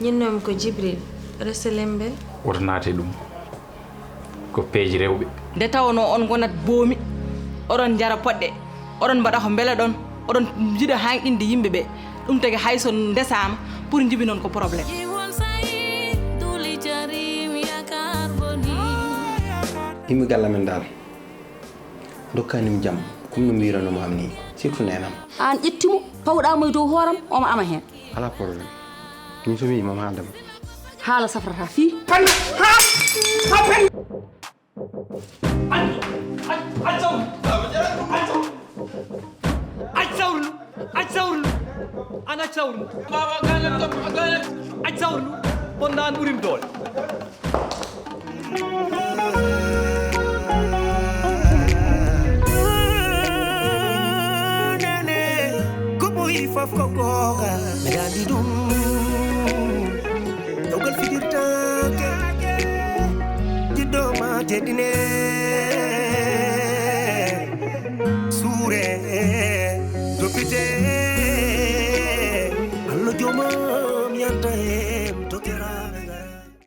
ñinnom ko Jibril reselembel woto naate ɗum ko peeji rewɓe nde tawno on gonat boomi oɗon jara poɗɗe oɗon mbaɗa ko beele ɗon oɗon jiɗa hanqinde yimɓe ɓe ɗum tagi hay so ndesama pour jibi noon ko probléme imi galla men dal dokkanim jam comme no mbiranoma am ni surtout nenam an ƴettimo pawɗamo e dow hooram omo ama hen ala problème min somi mom haaldema haala safrata fi bonnan ɓurim doole fof ko goga mi gandi ɗum dowgal fijirtake jiɗɗoma teddine